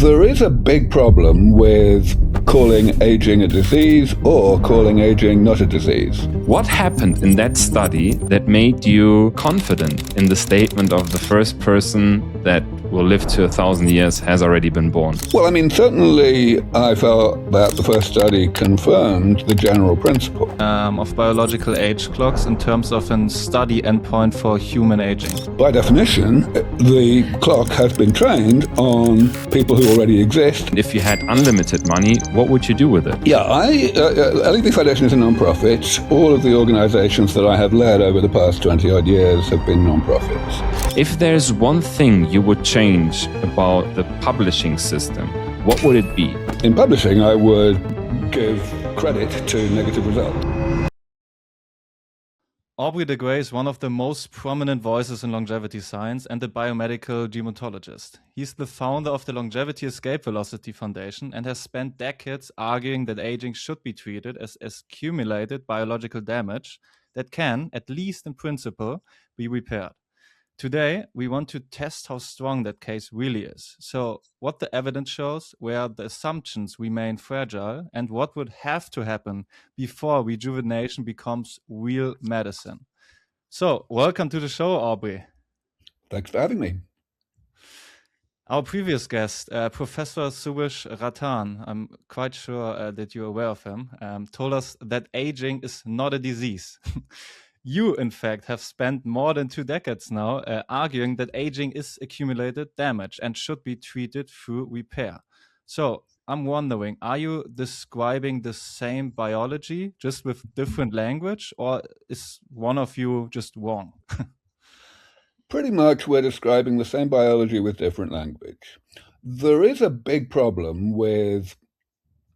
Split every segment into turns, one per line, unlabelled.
There is a big problem with calling aging a disease or calling aging not a disease.
What happened in that study that made you confident in the statement of the first person that will live to 1,000 years has already been born?
Well, I mean, certainly I felt that the first study confirmed the general principle
of biological age clocks in terms of a study endpoint for human aging.
By definition, the clock has been trained on people who already exist.
If you had unlimited money, what would you do with it?
Yeah, LEV Foundation is a non-profit. All of the organizations that I have led over the past 20-odd years have been non-profits.
If there's one thing you would change about the publishing system, what would it be?
In publishing, I would give credit to negative result.
Aubrey de Grey is one of the most prominent voices in longevity science and a biomedical gerontologist. He's the founder of the Longevity Escape Velocity Foundation and has spent decades arguing that aging should be treated as accumulated biological damage that can, at least in principle, be repaired. Today, we want to test how strong that case really is. So, what the evidence shows, where the assumptions remain fragile, and what would have to happen before rejuvenation becomes real medicine. So, welcome to the show, Aubrey.
Thanks for having me.
Our previous guest, Professor Suresh Rattan, I'm quite sure that you're aware of him, told us that aging is not a disease. You, in fact, have spent more than 2 decades now arguing that aging is accumulated damage and should be treated through repair. So I'm wondering, are you describing the same biology just with different language, or is one of you just wrong?
Pretty much we're describing the same biology with different language. There is a big problem with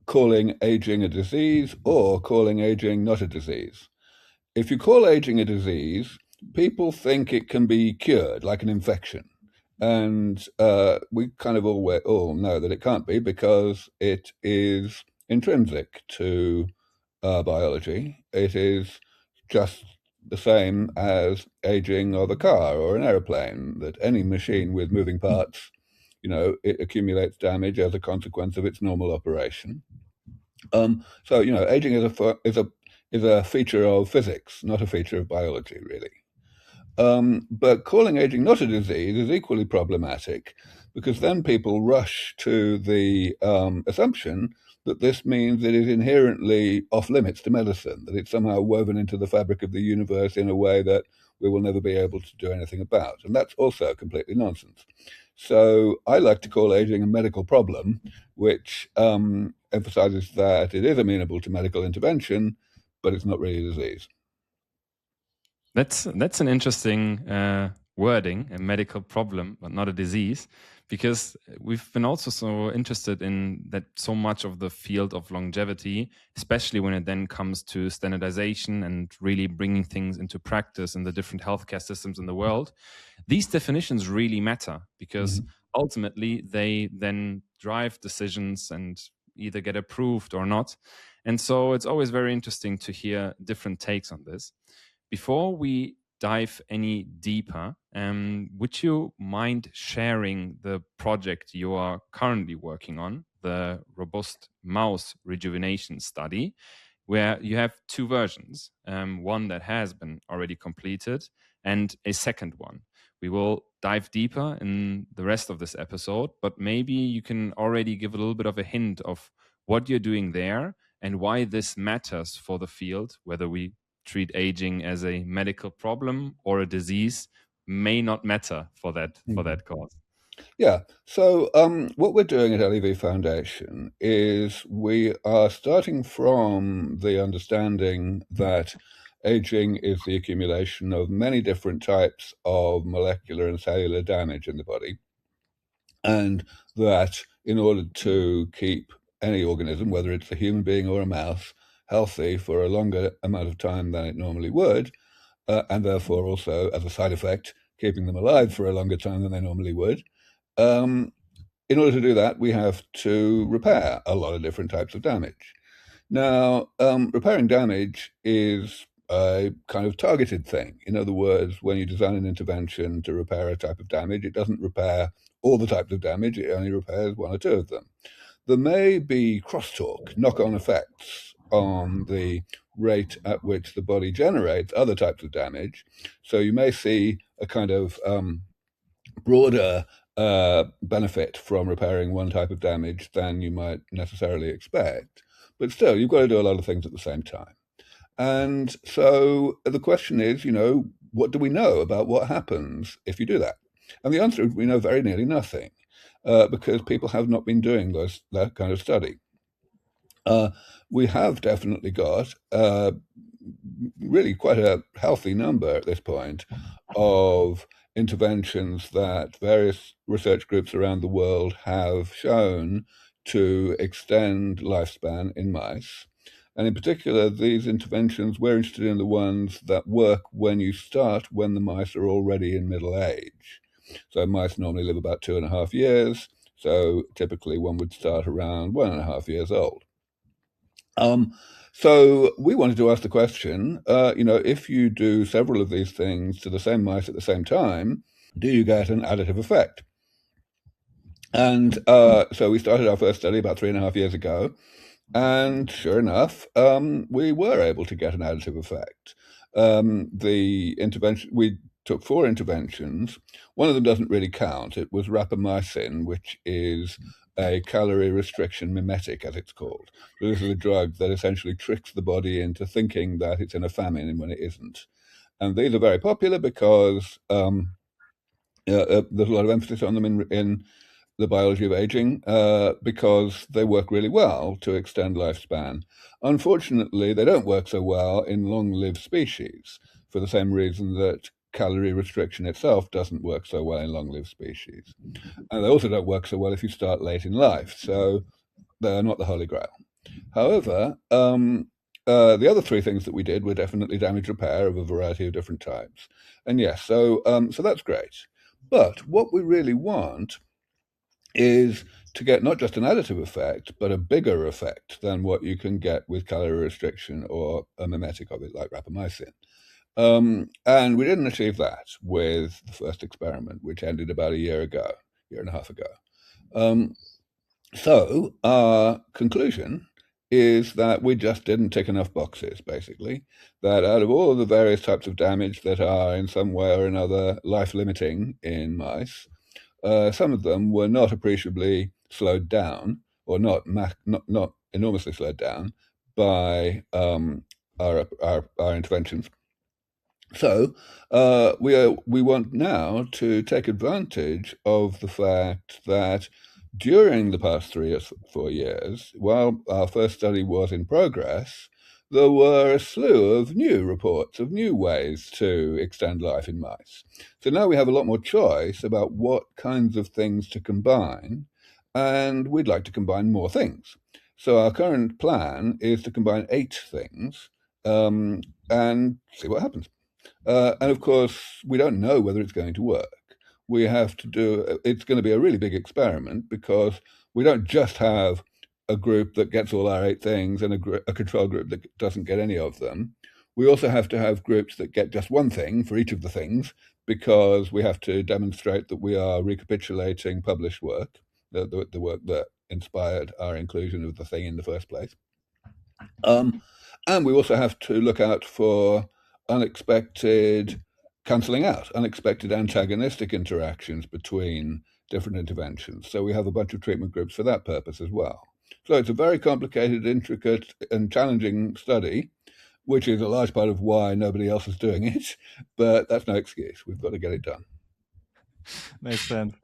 calling aging a disease or calling aging not a disease. If you call aging a disease, people think it can be cured, like an infection. And we kind of all know that it can't be because it is intrinsic to biology. It is just the same as aging of a car or an airplane, that any machine with moving parts, it accumulates damage as a consequence of its normal operation. So, aging is a feature of physics, not a feature of biology, really. But calling aging not a disease is equally problematic, because then people rush to the assumption that this means it is inherently off limits to medicine, that it's somehow woven into the fabric of the universe in a way that we will never be able to do anything about. And that's also completely nonsense. So I like to call aging a medical problem, which emphasizes that it is amenable to medical intervention, but it's not really a disease.
That's an interesting wording, a medical problem, but not a disease, because we've been also so interested in that so much of the field of longevity, especially when it then comes to standardization and really bringing things into practice in the different healthcare systems in the world. These definitions really matter because ultimately they then drive decisions and either get approved or not. And so it's always very interesting to hear different takes on this. Before we dive any deeper, would you mind sharing the project you are currently working on, the robust mouse rejuvenation study, where you have 2 versions, one that has been already completed and a second one. We will dive deeper in the rest of this episode, but maybe you can already give a little bit of a hint of what you're doing there and why this matters for the field, whether we treat aging as a medical problem or a disease may not matter for that cause.
Yeah. So what we're doing at LEV Foundation is we are starting from the understanding that aging is the accumulation of many different types of molecular and cellular damage in the body, and that in order to keep any organism, whether it's a human being or a mouse, healthy for a longer amount of time than it normally would, and therefore also, as a side effect, keeping them alive for a longer time than they normally would. In order to do that, we have to repair a lot of different types of damage. Now, repairing damage is a kind of targeted thing. In other words, when you design an intervention to repair a type of damage, it doesn't repair all the types of damage, it only repairs one or two of them. There may be crosstalk, knock-on effects on the rate at which the body generates other types of damage. So you may see a kind of broader benefit from repairing one type of damage than you might necessarily expect. But still, you've got to do a lot of things at the same time. And so the question is, what do we know about what happens if you do that? And the answer is we know very nearly nothing, because people have not been doing that kind of study. We have definitely got really quite a healthy number at this point of interventions that various research groups around the world have shown to extend lifespan in mice. And in particular, these interventions, we're interested in the ones that work when you start when the mice are already in middle age. So mice normally live about 2.5 years. So typically one would start around 1.5 years old. So we wanted to ask the question, if you do several of these things to the same mice at the same time, do you get an additive effect? And so we started our first study about 3.5 years ago. And sure enough, we were able to get an additive effect. The intervention, we took 4 interventions. One of them doesn't really count. It was rapamycin, which is a calorie restriction mimetic, as it's called. So this is a drug that essentially tricks the body into thinking that it's in a famine when it isn't. And these are very popular because there's a lot of emphasis on them in the biology of aging, because they work really well to extend lifespan. Unfortunately, they don't work so well in long-lived species for the same reason that calorie restriction itself doesn't work so well in long-lived species. And they also don't work so well if you start late in life, so they're not the holy grail. However, the other 3 things that we did were definitely damage repair of a variety of different types. And yes, so that's great. But what we really want is to get not just an additive effect, but a bigger effect than what you can get with calorie restriction or a mimetic of it like rapamycin. And we didn't achieve that with the first experiment, which ended about a year and a half ago. So our conclusion is that we just didn't tick enough boxes, basically, that out of all of the various types of damage that are in some way or another life-limiting in mice, some of them were not appreciably slowed down, or not enormously slowed down by our interventions. So we want now to take advantage of the fact that during the past 3 or 4 years, while our first study was in progress, there were a slew of new reports of new ways to extend life in mice. So now we have a lot more choice about what kinds of things to combine, and we'd like to combine more things. So our current plan is to combine 8 things and see what happens. And of course, we don't know whether it's going to work. It's going to be a really big experiment because we don't just have a group that gets all our 8 things and a control group that doesn't get any of them. We also have to have groups that get just one thing for each of the things, because we have to demonstrate that we are recapitulating published work, the work that inspired our inclusion of the thing in the first place. And we also have to look out for unexpected antagonistic interactions between different interventions. So we have a bunch of treatment groups for that purpose as well. So it's a very complicated, intricate, and challenging study, which is a large part of why nobody else is doing it. But that's no excuse. We've got to get it done.
Makes sense.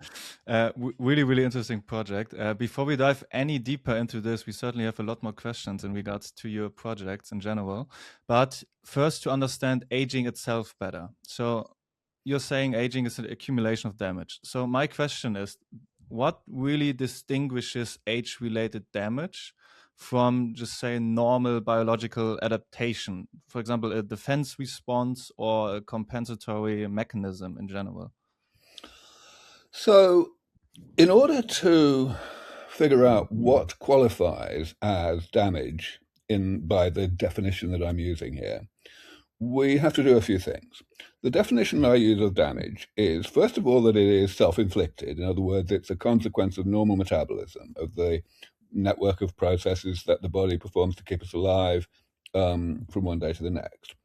Really, really interesting project. Before we dive any deeper into this, we certainly have a lot more questions in regards to your projects in general. But first, to understand aging itself better. So you're saying aging is an accumulation of damage. So my question is, what really distinguishes age-related damage from, just say, normal biological adaptation? For example, a defense response or a compensatory mechanism in general?
So in order to figure out what qualifies as damage by the definition that I'm using here, we have to do a few things. The definition I use of damage is, first of all, that it is self-inflicted. In other words, it's a consequence of normal metabolism, of the network of processes that the body performs to keep us alive from one day to the next.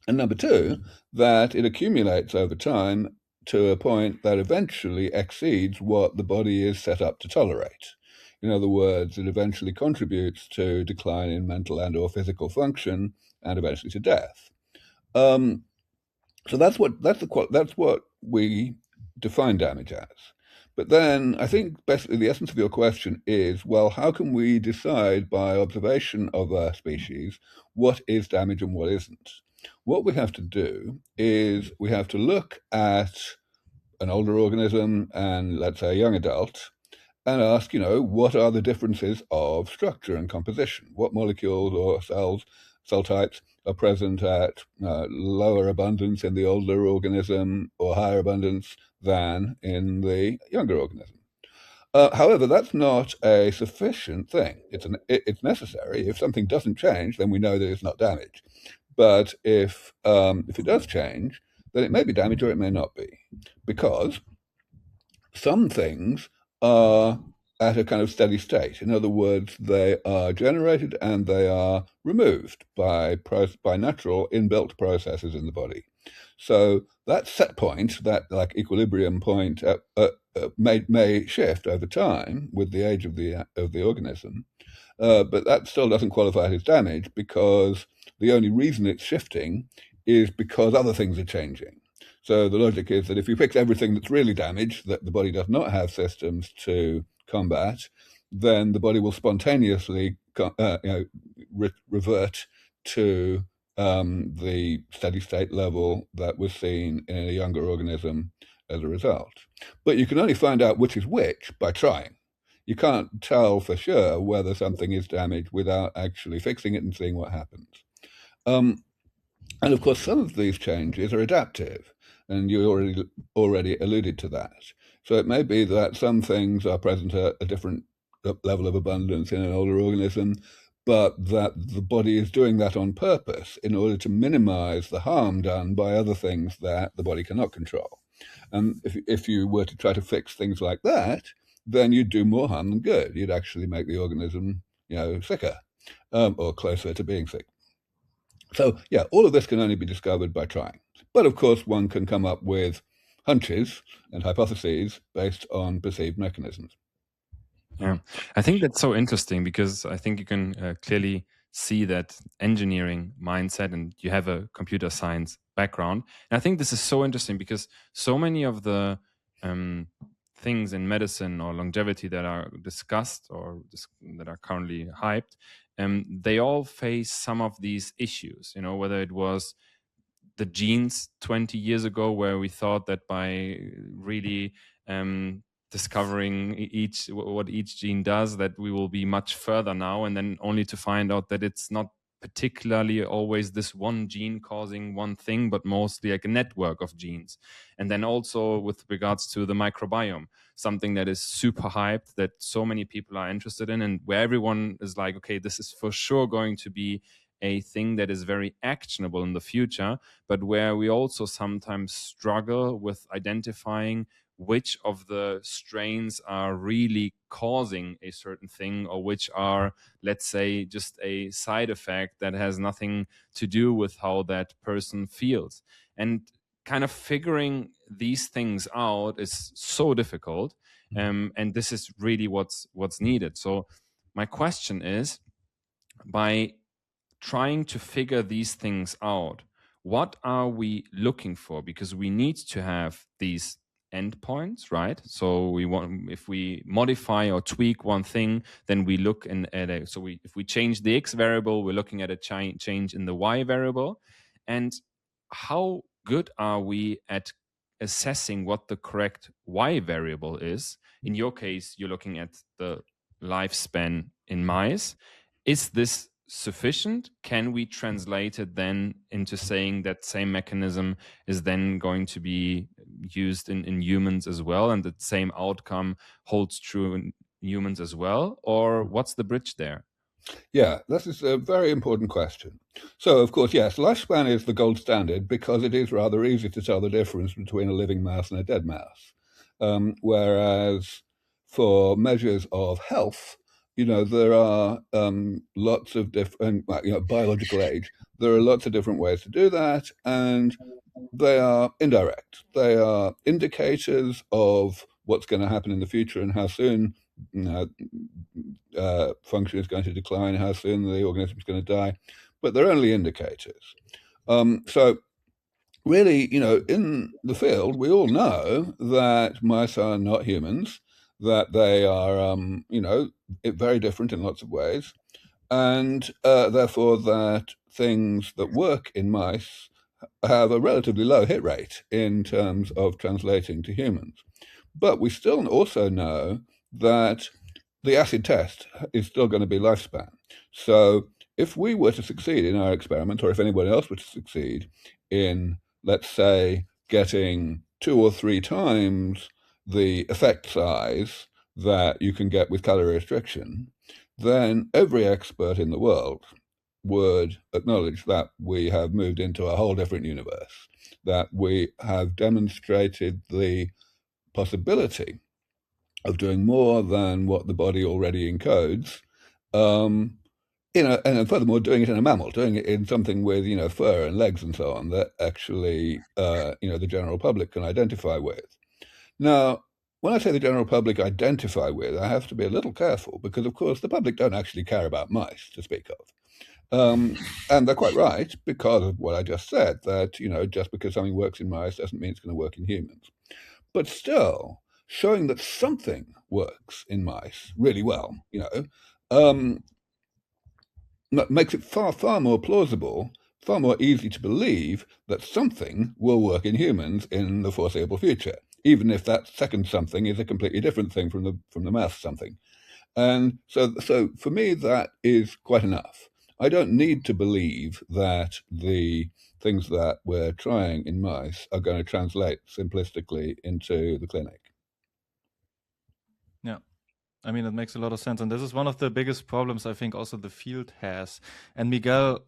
And number two, that it accumulates over time to a point that eventually exceeds what the body is set up to tolerate. In other words, it eventually contributes to decline in mental and or physical function and eventually to death. So that's what we define damage as. But then I think basically the essence of your question is, well, how can we decide by observation of a species what is damage and what isn't? What we have to do is we have to look at an older organism and, let's say, a young adult, and ask, what are the differences of structure and composition? What molecules or cell types are present at lower abundance in the older organism or higher abundance than in the younger organism? However, that's not a sufficient thing. It's necessary. If something doesn't change, then we know that it's not damage. But if it does change, then it may be damage or it may not be, because some things are at a kind of steady state. In other words, they are generated and they are removed by natural inbuilt processes in the body. So that set point, that like equilibrium point, may shift over time with the age of the organism, but that still doesn't qualify as damage, because the only reason it's shifting is because other things are changing. So the logic is that if you fix everything that's really damaged, that the body does not have systems to combat, then the body will spontaneously revert to the steady state level that was seen in a younger organism as a result. But you can only find out which is which by trying. You can't tell for sure whether something is damaged without actually fixing it and seeing what happens. And of course, some of these changes are adaptive, and you already alluded to that. So it may be that some things are present at a different level of abundance in an older organism, but that the body is doing that on purpose in order to minimize the harm done by other things that the body cannot control. And if you were to try to fix things like that, then you'd do more harm than good. You'd actually make the organism, sicker, or closer to being sick. So, yeah, all of this can only be discovered by trying. But of course, one can come up with hunches and hypotheses based on perceived mechanisms.
Yeah, I think that's so interesting, because I think you can clearly see that engineering mindset, and you have a computer science background. And I think this is so interesting because so many of the things in medicine or longevity that are discussed or that are currently hyped, they all face some of these issues, whether it was the genes 20 years ago, where we thought that by really discovering what each gene does, that we will be much further now, and then only to find out that it's not particularly always this one gene causing one thing, but mostly like a network of genes. And then also with regards to the microbiome, something that is super hyped, that so many people are interested in, and where everyone is like, okay, this is for sure going to be a thing that is very actionable in the future, but where we also sometimes struggle with identifying which of the strains are really causing a certain thing, or which are, let's say, just a side effect that has nothing to do with how that person feels. And kind of figuring these things out is so difficult. And this is really what's needed. So my question is, by trying to figure these things out, what are we looking for? Because we need to have these endpoints, right? So if we modify or tweak one thing, then we look if we change the X variable, we're looking at a change in the Y variable. And how good are we at assessing what the correct Y variable is? In your case, you're looking at the lifespan in mice. Is this sufficient? Can we translate it then into saying that same mechanism is then going to be used in humans as well, and the same outcome holds true in humans as well? Or what's the bridge there?
Yeah, this is a very important question. So, of course, yes, lifespan is the gold standard because it is rather easy to tell the difference between a living mouse and a dead mouse. Whereas for measures of health, there are lots of different, biological age. There are lots of different ways to do that, and they are indirect. They are indicators of what's going to happen in the future and how soon function is going to decline, how soon the organism is going to die, but they're only indicators. So really, in the field, we all know that mice are not humans, that they are, very different in lots of ways, and therefore that things that work in mice have a relatively low hit rate in terms of translating to humans. But we still also know that the acid test is still going to be lifespan. So if we were to succeed in our experiment, or if anyone else were to succeed in, let's say, getting 2 or 3 times the effect size that you can get with calorie restriction, then every expert in the world would acknowledge that we have moved into a whole different universe, that we have demonstrated the possibility of doing more than what the body already encodes, and furthermore, doing it in a mammal, doing it in something with, fur and legs and so on that actually, the general public can identify with. Now, when I say the general public identify with, I have to be a little careful because, of course, the public don't actually care about mice to speak of. And they're quite right because of what I just said, that, just because something works in mice doesn't mean it's going to work in humans. But still, showing that something works in mice really well, makes it far, far more plausible, far more easy to believe that something will work in humans in the foreseeable future, even if that second something is a completely different thing from the mouse something. And so for me, that is quite enough. I don't need to believe that the things that we're trying in mice are going to translate simplistically into the clinic.
Yeah. I mean, it makes a lot of sense. And this is one of the biggest problems I think also the field has. And Miguel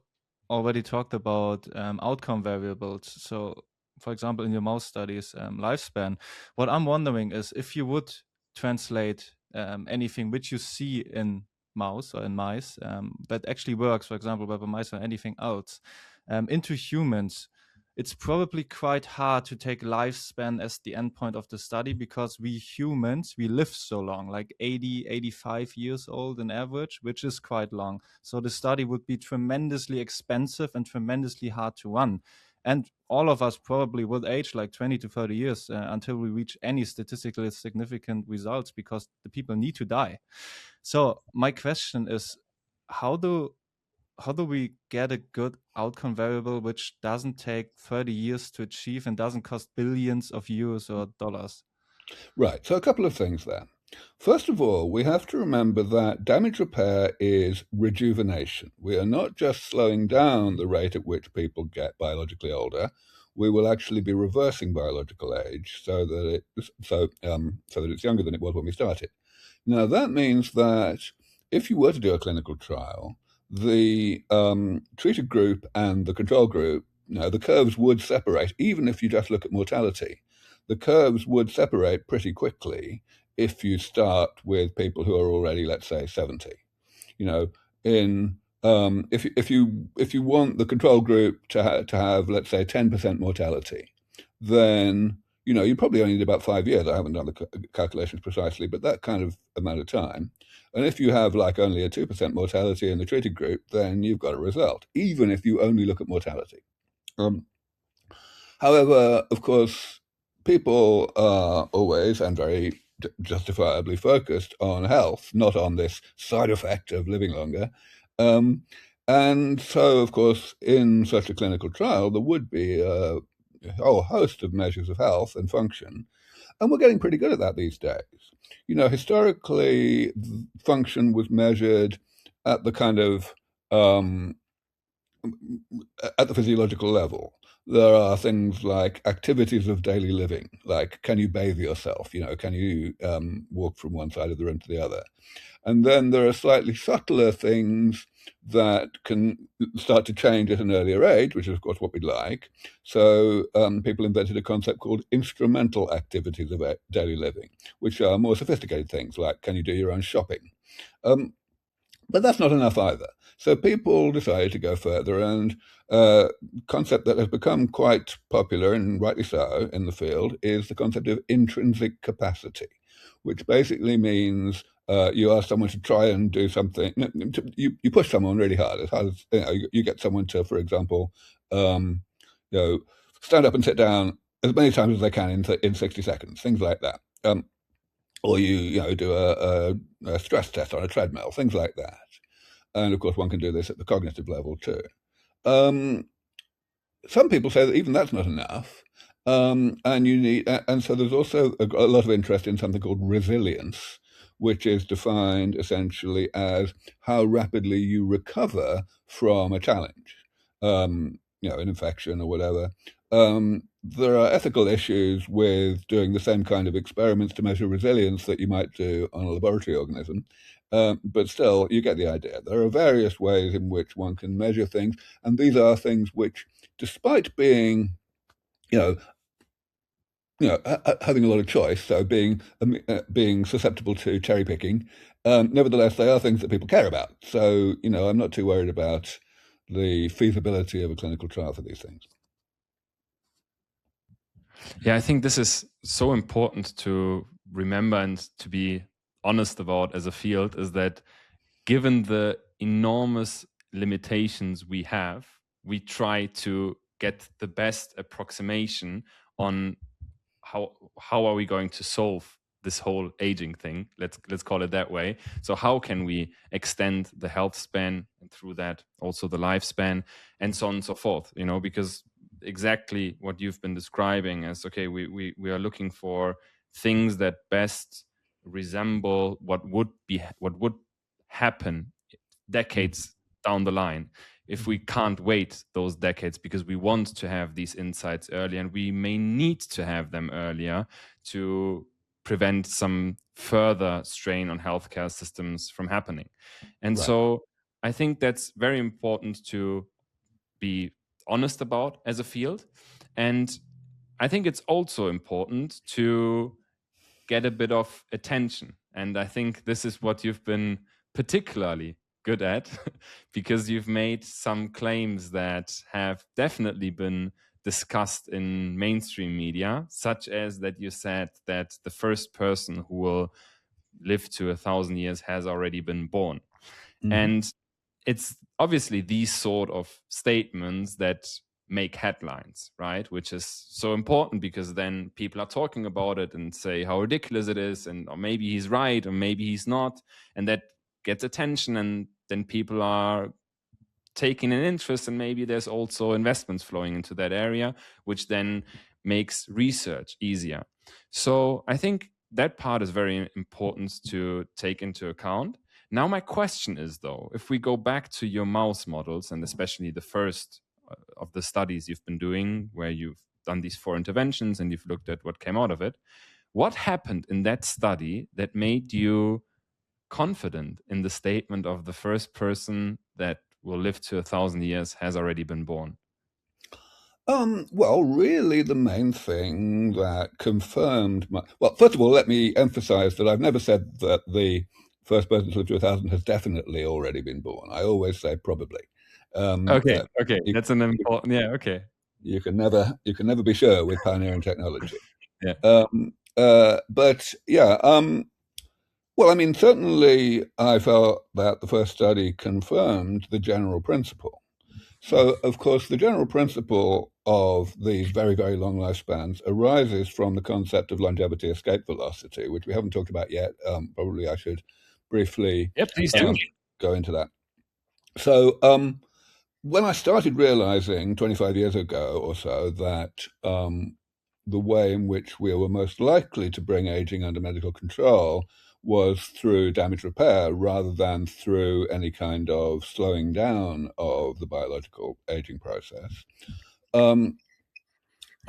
already talked about outcome variables. So, for example, in your mouse studies, lifespan, what I'm wondering is if you would translate anything which you see in mouse or in mice that actually works, for example, whether mice or anything else, into humans, it's probably quite hard to take lifespan as the endpoint of the study because we humans, we live so long, like 80, 85 years old on average, which is quite long. So the study would be tremendously expensive and tremendously hard to run. And all of us probably would age like 20 to 30 years until we reach any statistically significant results because the people need to die. So my question is, how do we get a good outcome variable which doesn't take 30 years to achieve and doesn't cost billions of euros or dollars?
Right. So a couple of things there. First of all, we have to remember that damage repair is rejuvenation. We are not just slowing down the rate at which people get biologically older. We will actually be reversing biological age so that it's younger than it was when we started. Now, that means that if you were to do a clinical trial, the treated group and the control group, the curves would separate, even if you just look at mortality. The curves would separate pretty quickly if you start with people who are already, let's say, 70. If you want the control group to have, let's say, 10% mortality, then you probably only need about 5 years. I haven't done the calculations precisely, but that kind of amount of time. And if you have like only a 2% mortality in the treated group, then you've got a result, even if you only look at mortality. However, of course, people are always and very justifiably focused on health, not on this side effect of living longer. And so, of course, in such a clinical trial, there would be a whole host of measures of health and function. And we're getting pretty good at that these days. Historically, function was measured at the kind of at the physiological level. there are things like activities of daily living, like can you bathe yourself? Can you walk from one side of the room to the other? And then there are slightly subtler things that can start to change at an earlier age, which is, of course, what we'd like. So people invented a concept called instrumental activities of daily living, which are more sophisticated things, like can you do your own shopping? But that's not enough either. So people decided to go further, and a concept that has become quite popular, and rightly so, in the field is the concept of intrinsic capacity, which basically means you ask someone to try and do something. You push someone really hard as you get someone to, for example, stand up and sit down as many times as they can in 60 seconds, things like that. Or you do a stress test on a treadmill, things like that. And of course, one can do this at the cognitive level too. Some people say that even that's not enough, and so there's also a lot of interest in something called resilience, which is defined essentially as how rapidly you recover from a challenge, an infection or whatever. There are ethical issues with doing the same kind of experiments to measure resilience that you might do on a laboratory organism. But still, you get the idea. There are various ways in which one can measure things, and these are things which, despite being, having a lot of choice, so being susceptible to cherry picking, nevertheless, they are things that people care about. So, I'm not too worried about the feasibility of a clinical trial for these things.
Yeah, I think this is so important to remember and to be honest about as a field, is that given the enormous limitations we have, we try to get the best approximation on how are we going to solve this whole aging thing. Let's call it that way. So how can we extend the health span, and through that also the lifespan, and so on and so forth, because exactly what you've been describing as, okay, we are looking for things that best resemble what would happen decades down the line, if we can't wait those decades, because we want to have these insights early, and we may need to have them earlier to prevent some further strain on healthcare systems from happening. And
Right.
so I think that's very important to be honest about as a field. And I think it's also important to get a bit of attention. And I think this is what you've been particularly good at, because you've made some claims that have definitely been discussed in mainstream media, such as that you said that the first person who will live to 1,000 years has already been born.
Mhm.
And it's obviously these sort of statements that make headlines, right? Which is so important, because then people are talking about it and say how ridiculous it is, and or maybe he's right or maybe he's not, and that gets attention, and then people are taking an interest, and maybe there's also investments flowing into that area, which then makes research easier. So I think that part is very important to take into account. Now, my question is, though, if we go back to your mouse models, and especially the first of the studies you've been doing, where you've done these 4 interventions and you've looked at what came out of it, what happened in that study that made you confident in the statement of the first person that will live to 1,000 years has already been born?
Well, really, the main thing that confirmed well, first of all, let me emphasize that I've never said that the first person to live to 1,000 has definitely already been born. I always say probably.
Okay,
you,
that's an important. Yeah, okay.
you can never be sure with pioneering technology.
Yeah.
But yeah, well, I mean, certainly I felt that the first study confirmed the general principle. So, of course, the general principle of these very, very long lifespans arises from the concept of longevity escape velocity, which we haven't talked about yet. Probably I should briefly
Please do.
go into that. So, when I started realizing 25 years ago or so that the way in which we were most likely to bring aging under medical control was through damage repair rather than through any kind of slowing down of the biological aging process,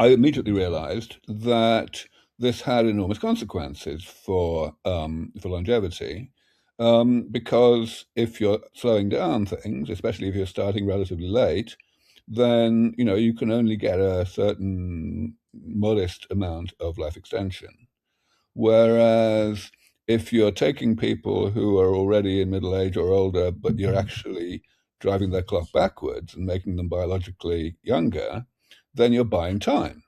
I immediately realized that this had enormous consequences for longevity, because if you're slowing down things, especially if you're starting relatively late, then you can only get a certain modest amount of life extension. Whereas if you're taking people who are already in middle age or older, but you're actually driving their clock backwards and making them biologically younger, then you're buying time.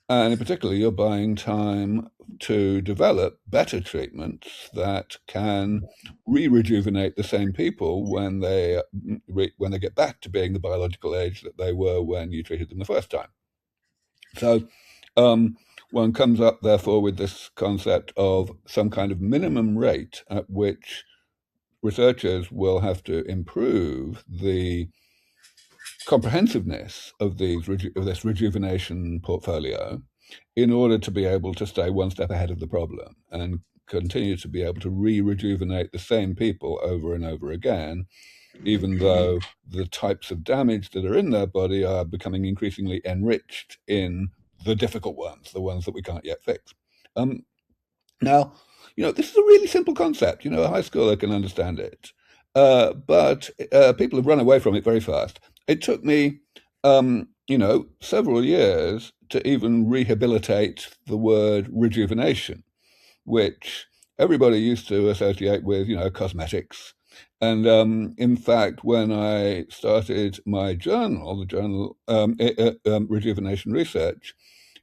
And in particular, you're buying time to develop better treatments that can rejuvenate the same people when they get back to being the biological age that they were when you treated them the first time. So one comes up, therefore, with this concept of some kind of minimum rate at which researchers will have to improve the comprehensiveness of this rejuvenation portfolio in order to be able to stay one step ahead of the problem and continue to be able to rejuvenate the same people over and over again, even though the types of damage that are in their body are becoming increasingly enriched in the difficult ones, the ones that we can't yet fix. Now, this is a really simple concept. A high schooler can understand it. But people have run away from it very fast. It took me, several years to even rehabilitate the word rejuvenation, which everybody used to associate with, cosmetics. And in fact, when I started my journal, the journal Rejuvenation Research,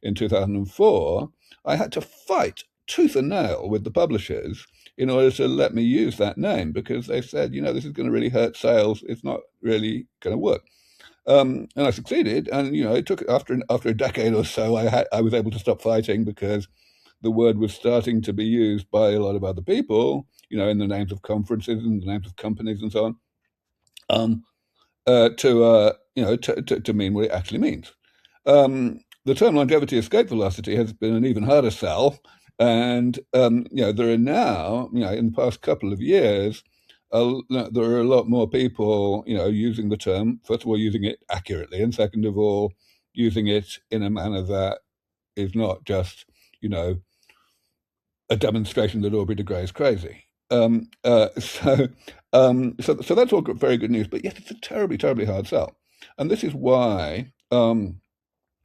in 2004, I had to fight tooth and nail with the publishers in order to let me use that name, because they said, this is going to really hurt sales. It's not really going to work. And I succeeded, and it took after a decade or so, I was able to stop fighting because the word was starting to be used by a lot of other people, in the names of conferences and the names of companies and so on, to mean what it actually means. The term longevity escape velocity has been an even harder sell, and there are now, in the past couple of years, there are a lot more people, using the term. First of all, using it accurately, and second of all, using it in a manner that is not just, a demonstration that Aubrey de Grey is crazy. So that's all very good news, but yet it's a terribly, terribly hard sell. And this is why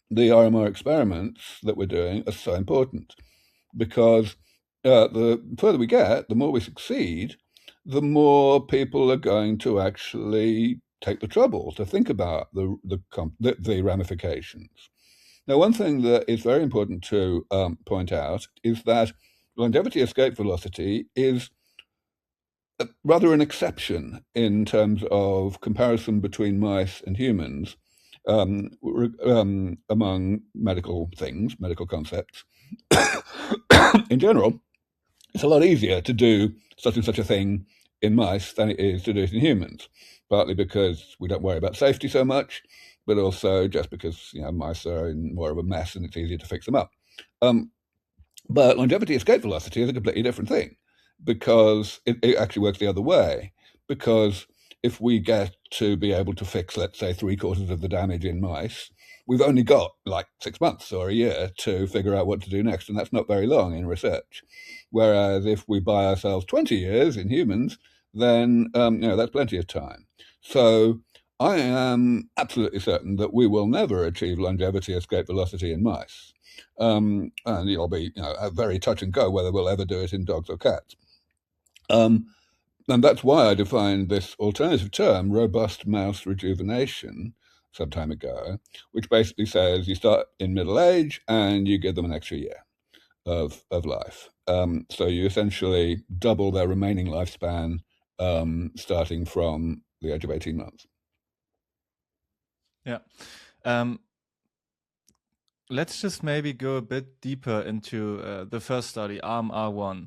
the RMR experiments that we're doing are so important, because the further we get, the more we succeed, the more people are going to actually take the trouble to think about the ramifications. Now, one thing that is very important to point out is that longevity escape velocity is rather an exception in terms of comparison between mice and humans among medical things, medical concepts. In general, it's a lot easier to do such and such a thing in mice than it is to do it in humans, partly because we don't worry about safety so much, but also just because mice are in more of a mess and it's easier to fix them up. But longevity escape velocity is a completely different thing, because it actually works the other way. Because if we get to be able to fix, let's say, 3/4 of the damage in mice, we've only got like 6 months or a year to figure out what to do next, and that's not very long in research. Whereas if we buy ourselves 20 years in humans, then that's plenty of time. So I am absolutely certain that we will never achieve longevity escape velocity in mice. And it'll be a very touch and go whether we'll ever do it in dogs or cats. And that's why I defined this alternative term, robust mouse rejuvenation, some time ago, which basically says you start in middle age and you give them an extra year of life. So you essentially double their remaining lifespan, starting from the age of 18 months.
Yeah. Let's just maybe go a bit deeper into the first study, ARM-R1,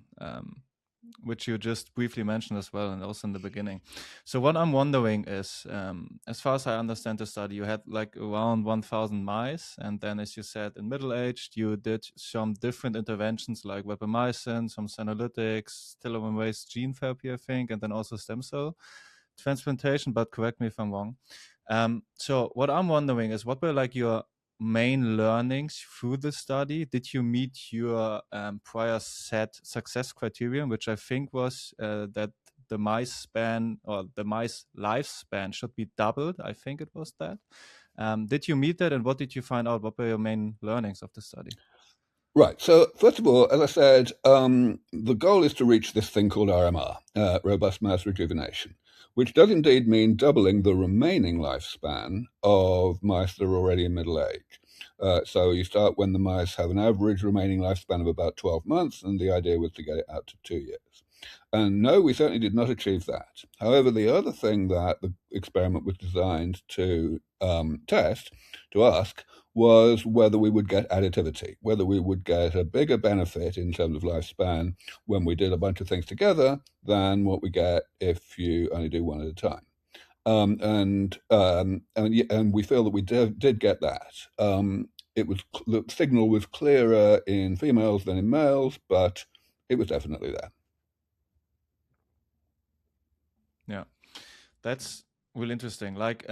which you just briefly mentioned as well, and also in the beginning. So what I'm wondering is, as far as I understand the study, you had like around 1,000 mice, and then, as you said, in middle-aged, you did some different interventions like rapamycin, some senolytics, telomerase gene therapy, I think, and then also stem cell transplantation, but correct me if I'm wrong. So what I'm wondering is, what were like your main learnings through the study? Did you meet your prior set success criterion, which I think was that the mice span or the mice lifespan should be doubled? I think it was that. Did you meet that, and what did you find out? What were your main learnings of the study?
Right. So first of all, as I said, the goal is to reach this thing called RMR, robust mouse rejuvenation, which does indeed mean doubling the remaining lifespan of mice that are already in middle age. So you start when the mice have an average remaining lifespan of about 12 months, and the idea was to get it out to 2 years. And no, we certainly did not achieve that. However, the other thing that the experiment was designed to test, to ask, was whether we would get additivity, whether we would get a bigger benefit in terms of lifespan when we did a bunch of things together than what we get if you only do one at a time. And we feel that we did get that. The signal was clearer in females than in males, but it was definitely there.
Yeah, that's really interesting. Like,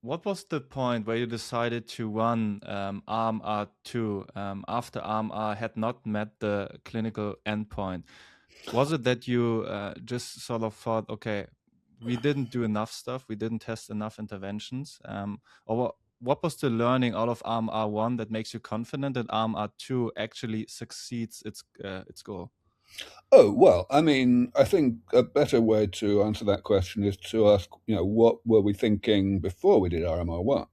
what was the point where you decided to run RMR2 after RMR had not met the clinical endpoint? Was it that you just sort of thought, okay, we didn't do enough stuff, we didn't test enough interventions, or what was the learning out of RMR1 that makes you confident that RMR2 actually succeeds its goal?
Oh, well, I mean, I think a better way to answer that question is to ask, what were we thinking before we did RMR1?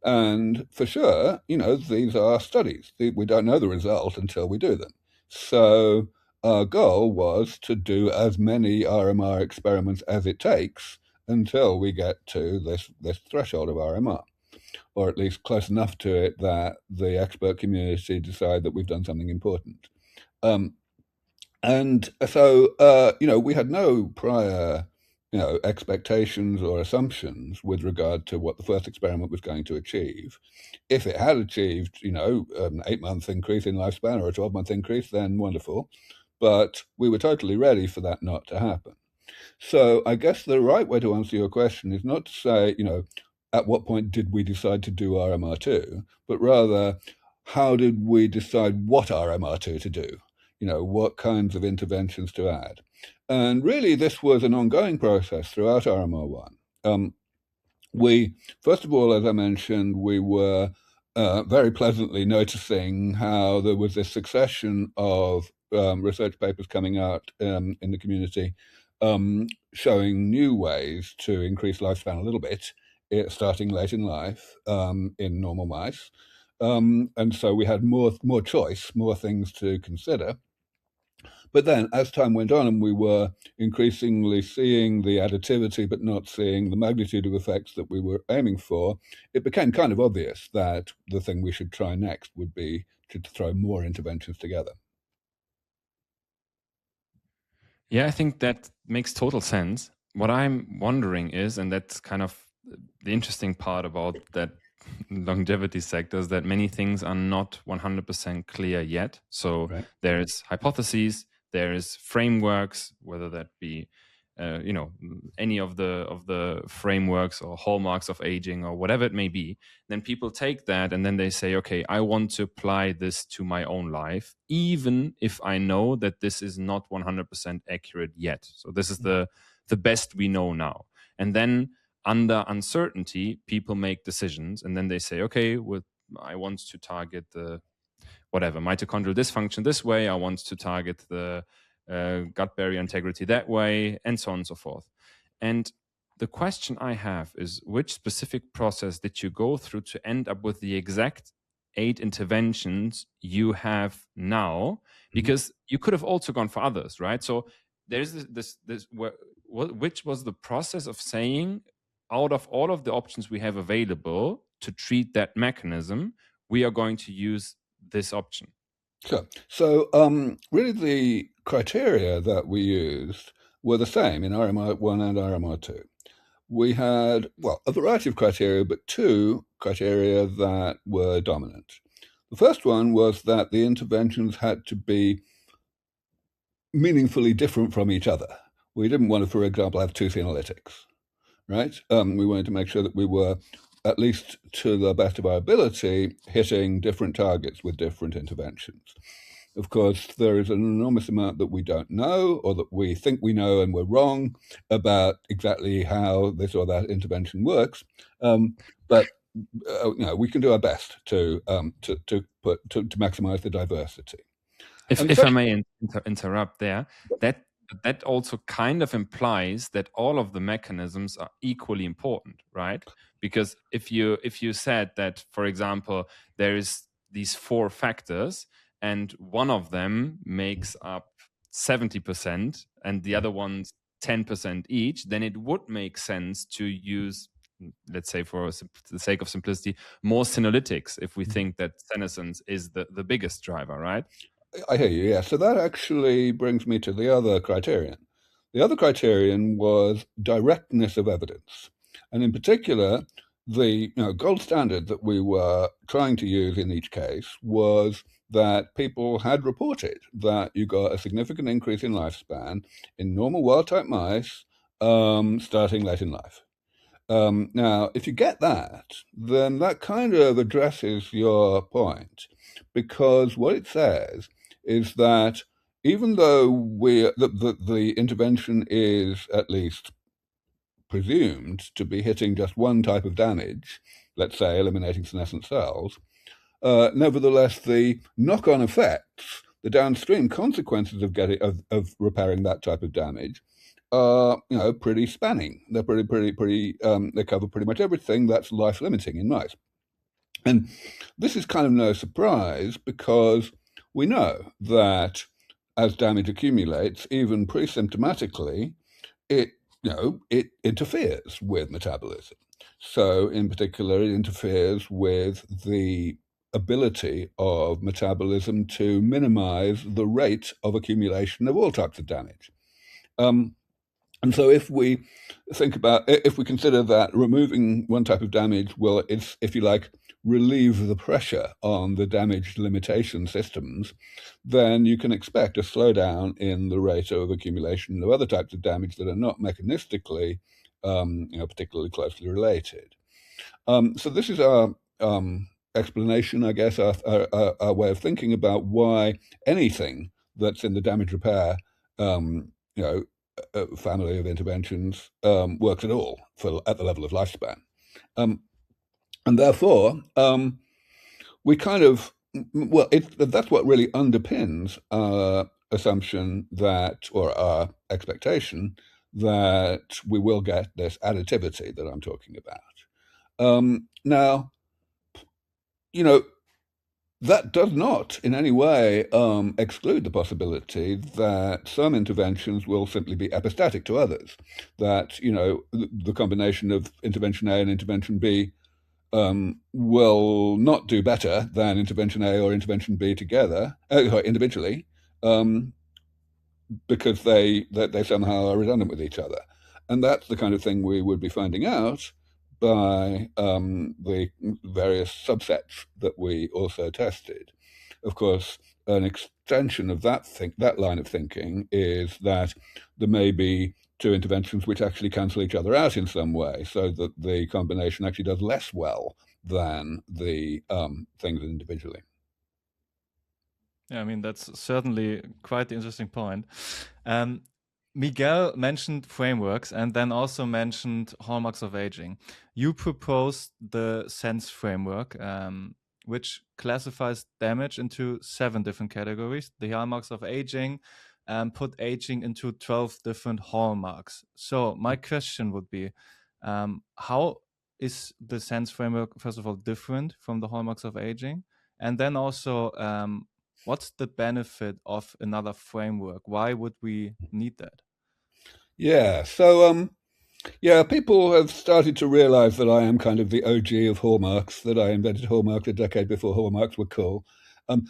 And for sure, these are studies. We don't know the result until we do them. So our goal was to do as many RMR experiments as it takes until we get to this threshold of RMR, or at least close enough to it that the expert community decide that we've done something important. And so, we had no prior, expectations or assumptions with regard to what the first experiment was going to achieve. If it had achieved, an 8-month increase in lifespan or a 12-month increase, then wonderful. But we were totally ready for that not to happen. So I guess the right way to answer your question is not to say, at what point did we decide to do RMR2, but rather, how did we decide what RMR2 to do? What kinds of interventions to add. And really, this was an ongoing process throughout RMR1. First of all, as I mentioned, we were very pleasantly noticing how there was this succession of research papers coming out in the community showing new ways to increase lifespan a little bit, starting late in life in normal mice. And so we had more choice, more things to consider. But then, as time went on and we were increasingly seeing the additivity but not seeing the magnitude of effects that we were aiming for, it became kind of obvious that the thing we should try next would be to throw more interventions together.
Yeah, I think that makes total sense. What I'm wondering is, and that's kind of the interesting part about that longevity sector, is that many things are not 100% clear yet. So
Right.
there is hypotheses, there is frameworks, whether that be any of the frameworks or hallmarks of aging or whatever it may be. Then people take that and then they say, okay, I want to apply this to my own life, even if I know that this is not 100% accurate yet. So this is the best we know now. And then under uncertainty, people make decisions and then they say, okay, I want to target the mitochondrial dysfunction this way. I want to target the gut barrier integrity that way, and so on and so forth. And the question I have is, which specific process did you go through to end up with the exact 8 interventions you have now? Because you could have also gone for others, right? So there's this which was the process of saying, out of all of the options we have available to treat that mechanism, we are going to use this option?
Sure. So really the criteria that we used were the same in RMR1 and RMR2. We had, a variety of criteria, but 2 criteria that were dominant. The first one was that the interventions had to be meaningfully different from each other. We didn't want to, for example, have 2 phenolytics, right? We wanted to make sure that we were at least to the best of our ability, hitting different targets with different interventions. Of course, there is an enormous amount that we don't know, or that we think we know and we're wrong about exactly how this or that intervention works. But we can do our best to maximize the diversity.
If I may interrupt there, that also kind of implies that all of the mechanisms are equally important, right? Because if you said that, for example, there is these 4 factors and one of them makes up 70% and the other ones 10% each, then it would make sense to use, let's say for the sake of simplicity, more senolytics if we think that senescence is the biggest driver, right?
I hear you, yeah. So that actually brings me to the other criterion. The other criterion was directness of evidence. And in particular, the gold standard that we were trying to use in each case was that people had reported that you got a significant increase in lifespan in normal wild-type mice starting late in life. Now, if you get that, then that kind of addresses your point, because what it says is that even though the intervention is at least presumed to be hitting just one type of damage, let's say eliminating senescent cells, nevertheless the knock-on effects, the downstream consequences of repairing that type of damage are pretty spanning. They're pretty they cover pretty much everything that's life limiting in mice. And this is kind of no surprise, because we know that as damage accumulates, even pre-symptomatically, it interferes with metabolism. So in particular, it interferes with the ability of metabolism to minimize the rate of accumulation of all types of damage. And so if we consider that removing one type of damage will, if you like, relieve the pressure on the damage limitation systems, then you can expect a slowdown in the rate of accumulation of other types of damage that are not mechanistically, particularly closely related. So this is our explanation, I guess, our way of thinking about why anything that's in the damage repair, family of interventions works at all at the level of lifespan. And therefore, we kind of, that's what really underpins our assumption that, or our expectation, that we will get this additivity that I'm talking about. Now, that does not in any way exclude the possibility that some interventions will simply be epistatic to others, that the combination of intervention A and intervention B will not do better than intervention A or intervention B together, individually, because they somehow are redundant with each other. And that's the kind of thing we would be finding out by the various subsets that we also tested. Of course, an extension of that line of thinking is that there may be 2 interventions which actually cancel each other out in some way, so that the combination actually does less well than the things individually.
Yeah, I mean, that's certainly quite the interesting point. Miguel mentioned frameworks and then also mentioned hallmarks of aging. You proposed the SENS framework, which classifies damage into 7 different categories. The hallmarks of aging put aging into 12 different hallmarks. So my question would be, how is the SENS framework, first of all, different from the hallmarks of aging? And then also, what's the benefit of another framework? Why would we need that?
Yeah, so people have started to realize that I am kind of the OG of hallmarks, that I invented hallmarks a decade before hallmarks were cool. But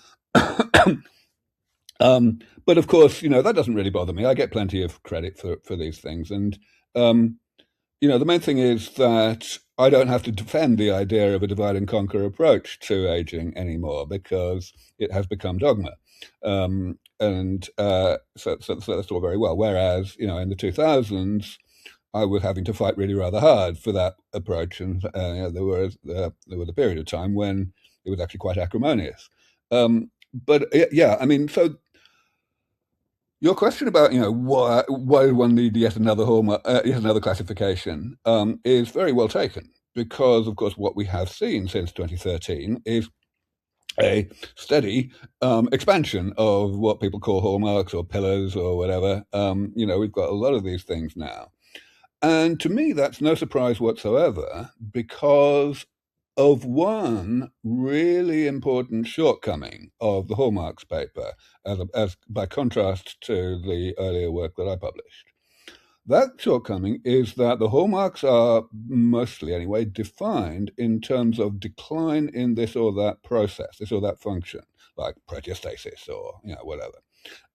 of course, that doesn't really bother me. I get plenty of credit for these things. And, the main thing is that I don't have to defend the idea of a divide and conquer approach to aging anymore, because it has become dogma. So that's all very well. Whereas, in the 2000s, I was having to fight really rather hard for that approach, and there was a period of time when it was actually quite acrimonious. But yeah, I mean, so your question about why one need yet another classification is very well taken, because of course what we have seen since 2013 is a steady expansion of what people call hallmarks or pillars or whatever. We've got a lot of these things now. And to me, that's no surprise whatsoever, because of one really important shortcoming of the Hallmarks paper, as by contrast to the earlier work that I published. That shortcoming is that the hallmarks are, mostly anyway, defined in terms of decline in this or that process, this or that function, like proteostasis or whatever.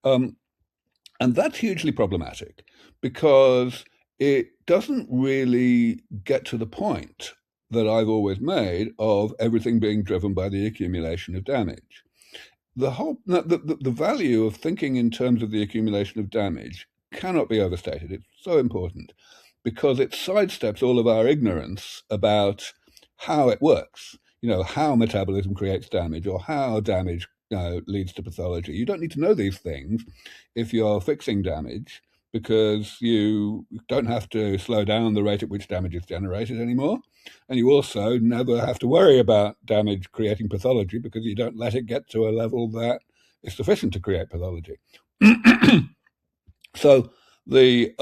And that's hugely problematic, because it doesn't really get to the point that I've always made of everything being driven by the accumulation of damage. The value of thinking in terms of the accumulation of damage cannot be overstated. It's so important, because it sidesteps all of our ignorance about how it works, how metabolism creates damage, or how damage leads to pathology. You don't need to know these things if you're fixing damage, because you don't have to slow down the rate at which damage is generated anymore. And you also never have to worry about damage creating pathology, because you don't let it get to a level that is sufficient to create pathology. So the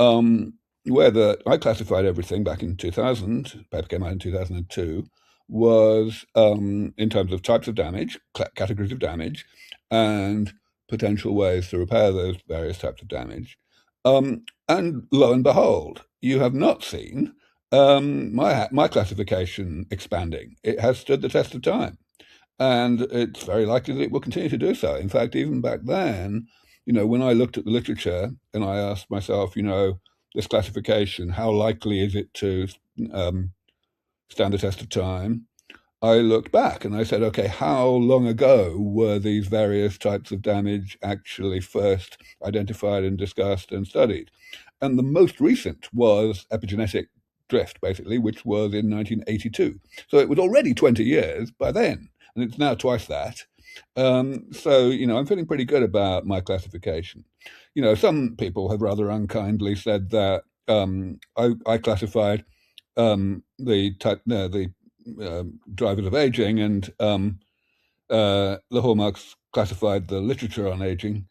where I classified everything back in 2000, paper came out in 2002, was in terms of types of damage, categories of damage, and potential ways to repair those various types of damage. And lo and behold, you have not seen my classification expanding. It has stood the test of time, and it's very likely that it will continue to do so. In fact, even back then, when I looked at the literature and I asked myself, this classification, how likely is it to stand the test of time? I looked back and I said, okay, how long ago were these various types of damage actually first identified and discussed and studied? And the most recent was epigenetic drift, basically, which was in 1982. So it was already 20 years by then, and it's now twice that. So, I'm feeling pretty good about my classification. Some people have rather unkindly said that I classified the drivers of aging, and the hallmarks classified the literature on aging,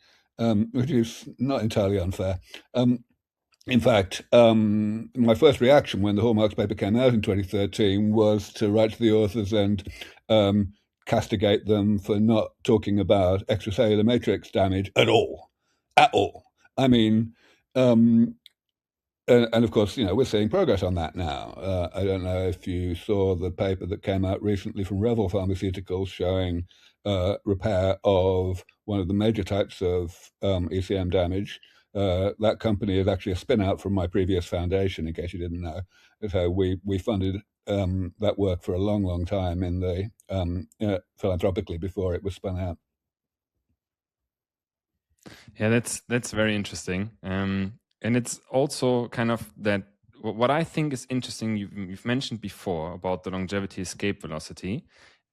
which is not entirely unfair. In fact, my first reaction when the Hallmarks paper came out in 2013 was to write to the authors and castigate them for not talking about extracellular matrix damage at all. I mean, and of course, we're seeing progress on that now. I don't know if you saw the paper that came out recently from Revel Pharmaceuticals showing repair of one of the major types of ECM damage. That company is actually a spin-out from my previous foundation, in case you didn't know. So we funded that work for a long, long time in the philanthropically before it was spun out.
Yeah, that's very interesting. And it's also kind of that what I think is interesting, you've mentioned before about the longevity escape velocity,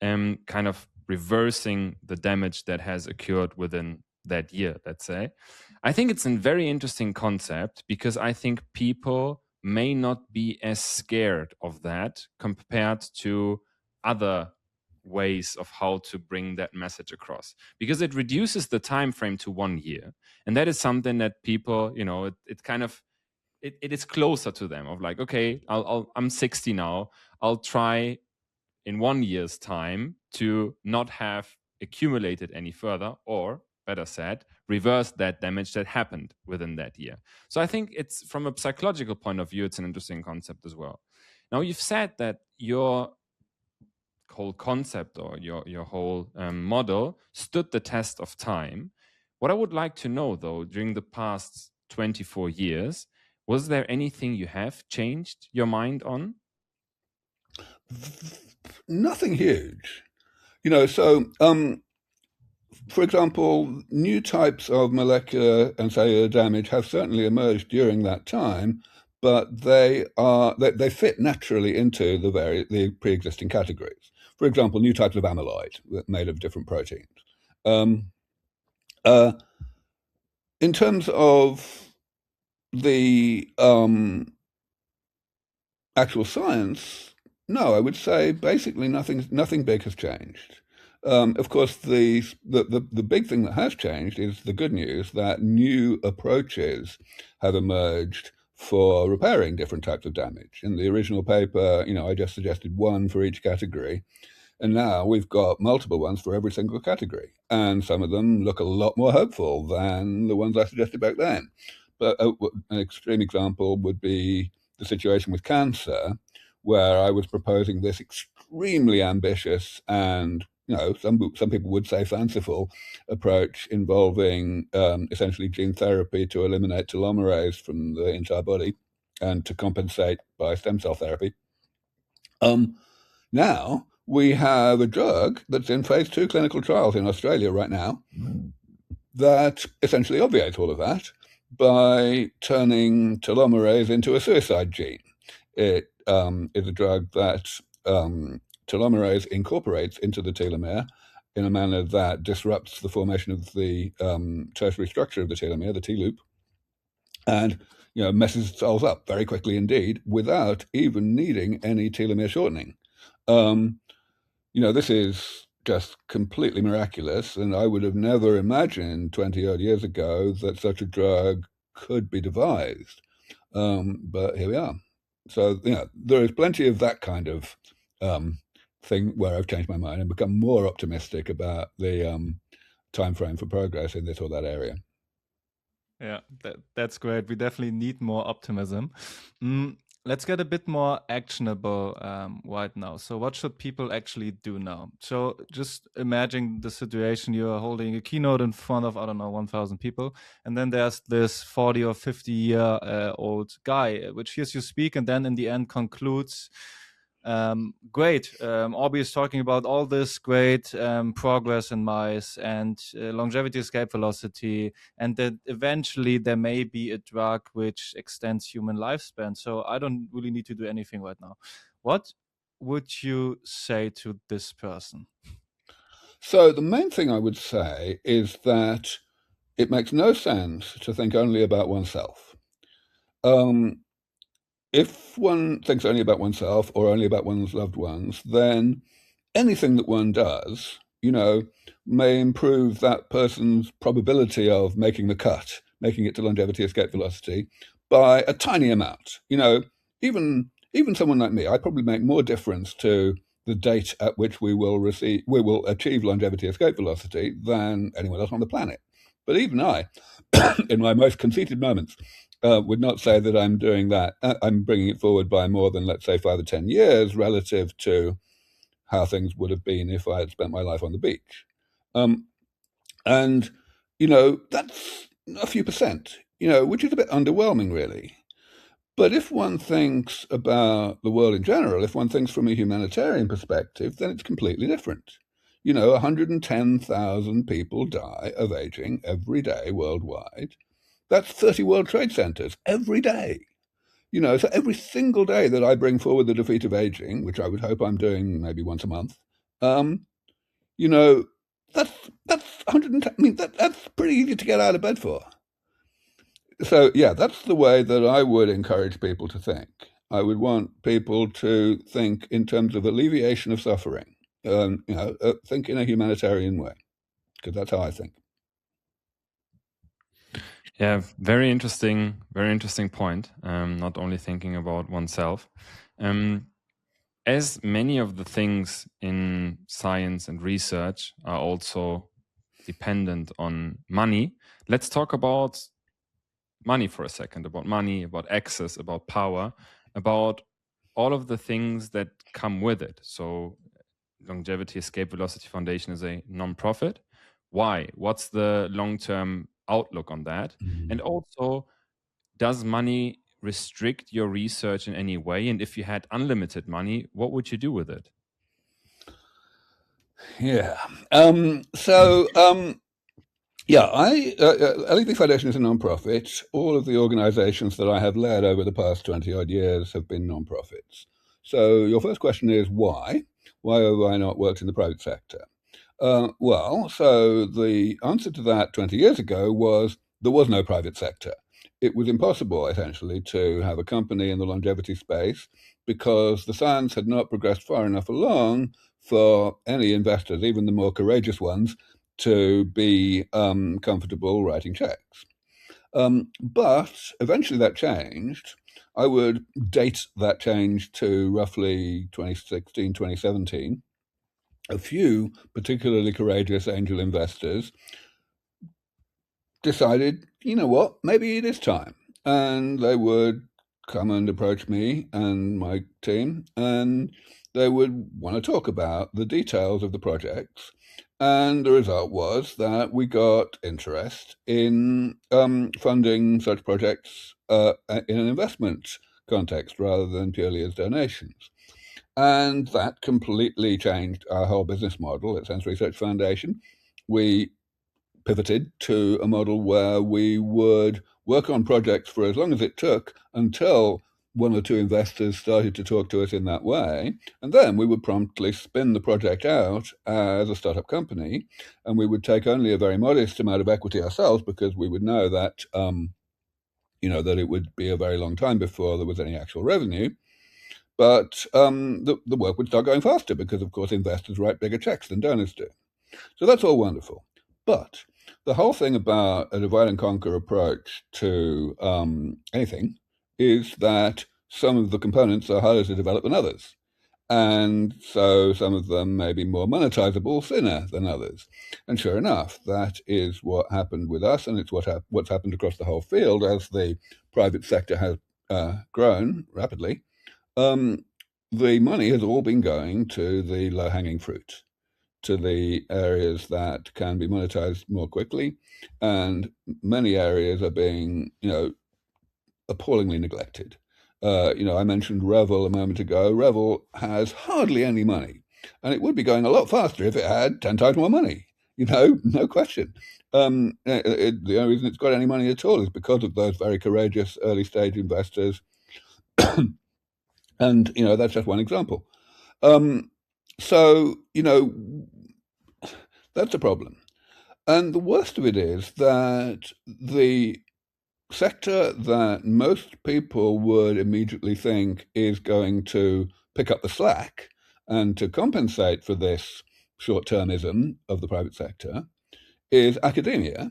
kind of reversing the damage that has occurred within that year, let's say. I think it's a very interesting concept, because I think people may not be as scared of that compared to other ways of how to bring that message across, because it reduces the time frame to 1 year, and that is something that people, it kind of it is closer to them, of like, okay, I'm 60 now, I'll try in 1 year's time to not have accumulated any further, or better said, reverse that damage that happened within that year. So I think it's, from a psychological point of view, it's an interesting concept as well. Now, you've said that your whole concept, or your whole model, stood the test of time. What I would like to know, though, during the past 24 years, was there anything you have changed your mind on?
Nothing huge. So for example, new types of molecular and cellular damage have certainly emerged during that time, but they fit naturally into the pre-existing categories. For example, new types of amyloid made of different proteins. In terms of the actual science, no, I would say basically nothing big has changed. Of course, the big thing that has changed is the good news that new approaches have emerged for repairing different types of damage. In the original paper, I just suggested one for each category. And now we've got multiple ones for every single category. And some of them look a lot more hopeful than the ones I suggested back then. But an extreme example would be the situation with cancer, where I was proposing this extremely ambitious and, some people would say fanciful approach involving essentially gene therapy to eliminate telomerase from the entire body and to compensate by stem cell therapy. Now we have a drug that's in phase 2 clinical trials in Australia right now that essentially obviates all of that by turning telomerase into a suicide gene. It is a drug that telomerase incorporates into the telomere in a manner that disrupts the formation of the tertiary structure of the telomere, the T-loop, and messes cells up very quickly indeed without even needing any telomere shortening. This is just completely miraculous, and I would have never imagined 20-odd years ago that such a drug could be devised. But here we are. So, there is plenty of that kind of thing where I've changed my mind and become more optimistic about the time frame for progress in this or that area.
Yeah, that's great. We definitely need more optimism. Let's get a bit more actionable right now. So what should people actually do now? So just imagine the situation, you're holding a keynote in front of, 1,000 people. And then there's this 40 or 50-year-old guy, which hears you speak and then in the end concludes, great. Aubrey is talking about all this great progress in mice and longevity escape velocity, and that eventually there may be a drug which extends human lifespan. So I don't really need to do anything right now. What would you say to this person?
So the main thing I would say is that it makes no sense to think only about oneself. If one thinks only about oneself or only about one's loved ones, then anything that one does, may improve that person's probability of making the cut, making it to longevity escape velocity by a tiny amount. Even someone like me, I probably make more difference to the date at which we will achieve longevity escape velocity than anyone else on the planet. But even I, in my most conceited moments, would not say that I'm doing that. I'm bringing it forward by more than, let's say, 5 or 10 years relative to how things would have been if I had spent my life on the beach. And, that's a few percent, which is a bit underwhelming, really. But if one thinks about the world in general, if one thinks from a humanitarian perspective, then it's completely different. 110,000 people die of aging every day worldwide. That's 30 World Trade Centers every day. So every single day that I bring forward the defeat of aging, which I would hope I'm doing maybe once a month, that's 110. I mean, that's pretty easy to get out of bed for. So yeah, that's the way that I would encourage people to think. I would want people to think in terms of alleviation of suffering. Think in a humanitarian way, because that's how I think.
Yeah, very interesting point. Not only thinking about oneself. As many of the things in science and research are also dependent on money, let's talk about money for a second, about money, about access, about power, about all of the things that come with it. So Longevity Escape Velocity Foundation is a non-profit. Why? What's the long-term outlook on that? Mm-hmm. And also, does money restrict your research in any way? And if you had unlimited money, what would you do with it?
Yeah. Yeah, LEV Foundation is a non-profit. All of the organizations that I have led over the past 20 odd years have been non-profits. So your first question is why? Why have I not worked in the private sector? Well, so the answer to that 20 years ago was there was no private sector. It was impossible, essentially, to have a company in the longevity space because the science had not progressed far enough along for any investors, even the more courageous ones, to be comfortable writing checks. But eventually that changed. I would date that change to roughly 2016, 2017. A few particularly courageous angel investors decided, you know what, maybe it is time. And they would come and approach me and my team, and they would want to talk about the details of the projects. And the result was that we got interest in funding such projects in an investment context rather than purely as donations. And that completely changed our whole business model at SENS Research Foundation. We pivoted to a model where we would work on projects for as long as it took until one or two investors started to talk to us in that way. And then we would promptly spin the project out as a startup company. And we would take only a very modest amount of equity ourselves because we would know that, that it would be a very long time before there was any actual revenue. But the work would start going faster because, of course, investors write bigger checks than donors do. So that's all wonderful. But the whole thing about a divide and conquer approach to anything is that some of the components are harder to develop than others. And so some of them may be more monetizable sooner than others. And sure enough, that is what happened with us, and it's what's happened across the whole field as the private sector has grown rapidly. The money has all been going to the low-hanging fruit, to the areas that can be monetized more quickly, and many areas are being, appallingly neglected. I mentioned Revel a moment ago. Revel has hardly any money, and it would be going a lot faster if it had 10 times more money. No question. The only reason it's got any money at all is because of those very courageous early stage investors. And, that's just one example. So, that's a problem. And the worst of it is that the sector that most people would immediately think is going to pick up the slack and to compensate for this short-termism of the private sector is academia.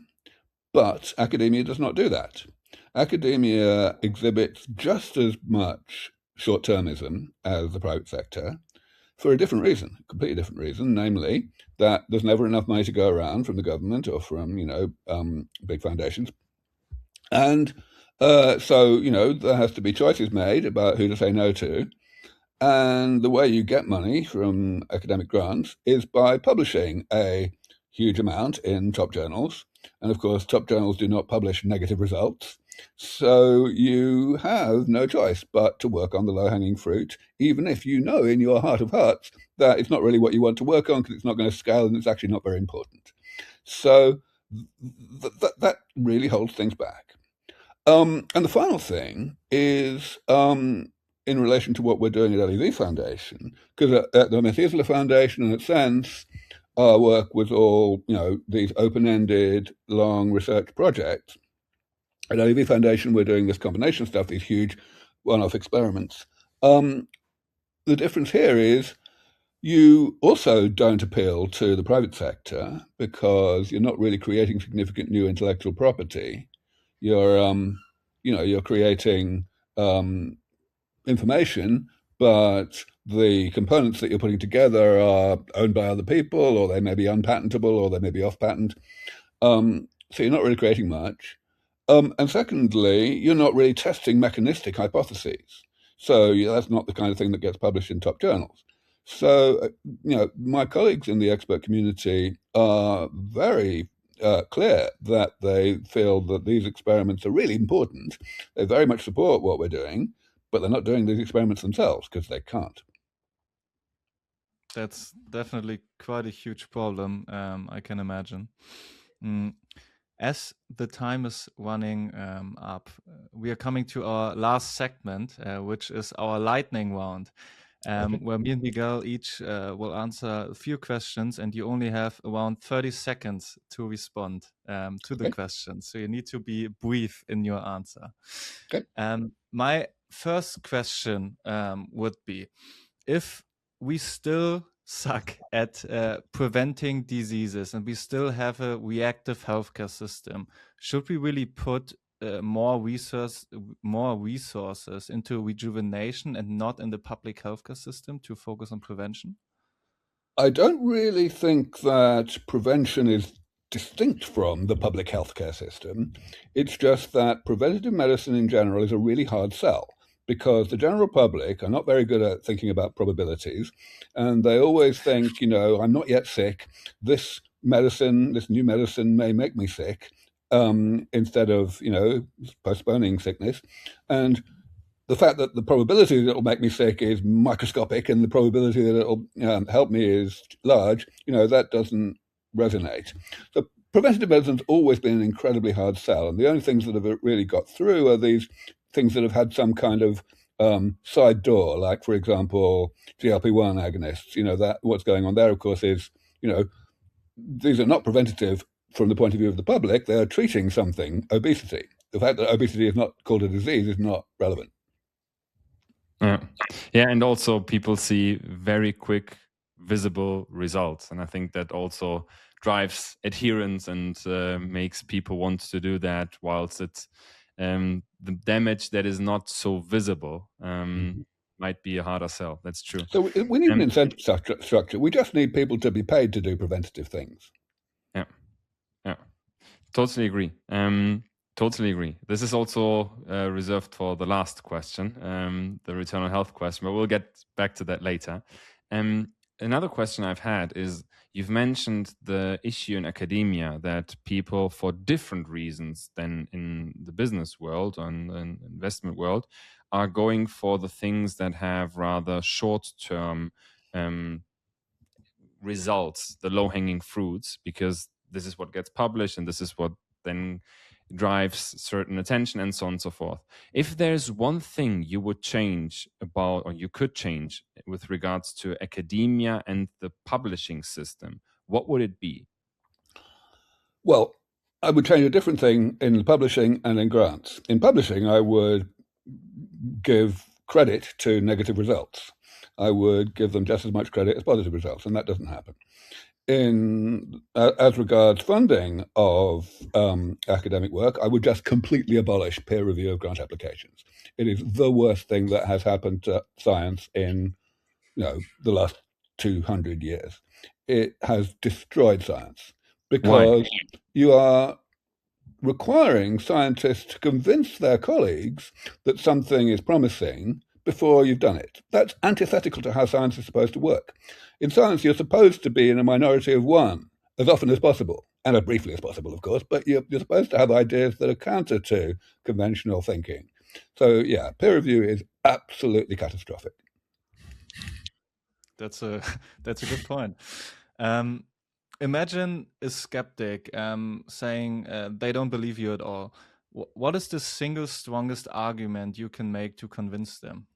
But academia does not do that. Academia exhibits just as much short-termism as the private sector for a different reason, a completely different reason, namely that there's never enough money to go around from the government or from, big foundations. And so, there has to be choices made about who to say no to. And the way you get money from academic grants is by publishing a huge amount in top journals. And of course, top journals do not publish negative results. So you have no choice but to work on the low-hanging fruit, even if you know in your heart of hearts that it's not really what you want to work on because it's not going to scale and it's actually not very important. So that really holds things back. And the final thing is in relation to what we're doing at LEV Foundation, because at the Methuselah Foundation and at SENS, our work was all, these open-ended, long research projects. At LEV Foundation, we're doing this combination stuff, these huge one-off experiments. The difference here is you also don't appeal to the private sector because you're not really creating significant new intellectual property. You're creating information, but the components that you're putting together are owned by other people, or they may be unpatentable, or they may be off patent. So you're not really creating much. And secondly, you're not really testing mechanistic hypotheses. So that's not the kind of thing that gets published in top journals. So, my colleagues in the expert community are very clear that they feel that these experiments are really important. They very much support what we're doing, but they're not doing these experiments themselves because they can't.
That's definitely quite a huge problem, I can imagine. As the time is running up, we are coming to our last segment, which is our lightning round, where me and Miguel each will answer a few questions, and you only have around 30 seconds to respond to the questions. So you need to be brief in your answer.
Okay.
My first question would be, if we still suck at preventing diseases and we still have a reactive healthcare system, should we really put more resources into rejuvenation and not in the public healthcare system to focus on prevention?
I don't really think that prevention is distinct from the public healthcare system. It's just that preventative medicine in general is a really hard sell, because the general public are not very good at thinking about probabilities, and they always think, I'm not yet sick. This new medicine may make me sick, instead of, postponing sickness. And the fact that the probability that it'll make me sick is microscopic and the probability that it'll help me is large, that doesn't resonate. So preventative medicine's always been an incredibly hard sell, and the only things that have really got through are these things that have had some kind of side door, like, for example, GLP-1 agonists. That what's going on there, of course, is, these are not preventative from the point of view of the public. They are treating something, obesity. The fact that obesity is not called a disease is not relevant.
Yeah, and also people see very quick, visible results, and I think that also drives adherence and makes people want to do that, whilst it's the damage that is not so visible might be a harder sell. That's true.
So we need an incentive structure. We just need people to be paid to do preventative things.
Yeah, totally agree. Totally agree. This is also reserved for the last question, the return on health question, but we'll get back to that later. Another question I've had is, you've mentioned the issue in academia that people, for different reasons than in the business world and investment world, are going for the things that have rather short-term results, the low-hanging fruits, because this is what gets published and this is what then drives certain attention and so on and so forth. If there's one thing you would change about, or you could change with regards to academia and the publishing system, what would it be?
Well, I would change a different thing in publishing and in grants. In publishing, I would give credit to negative results. I would give them just as much credit as positive results, and that doesn't happen. As regards funding of academic work, I would just completely abolish peer review of grant applications. It is the worst thing that has happened to science in the last 200 years. It has destroyed science, because you are requiring scientists to convince their colleagues that something is promising before you've done it. That's antithetical to how science is supposed to work. In science, you're supposed to be in a minority of one as often as possible, and as briefly as possible, of course, but you're supposed to have ideas that are counter to conventional thinking. So, yeah, peer review is absolutely catastrophic.
That's a good point. Imagine a skeptic saying they don't believe you at all. What is the single strongest argument you can make to convince them?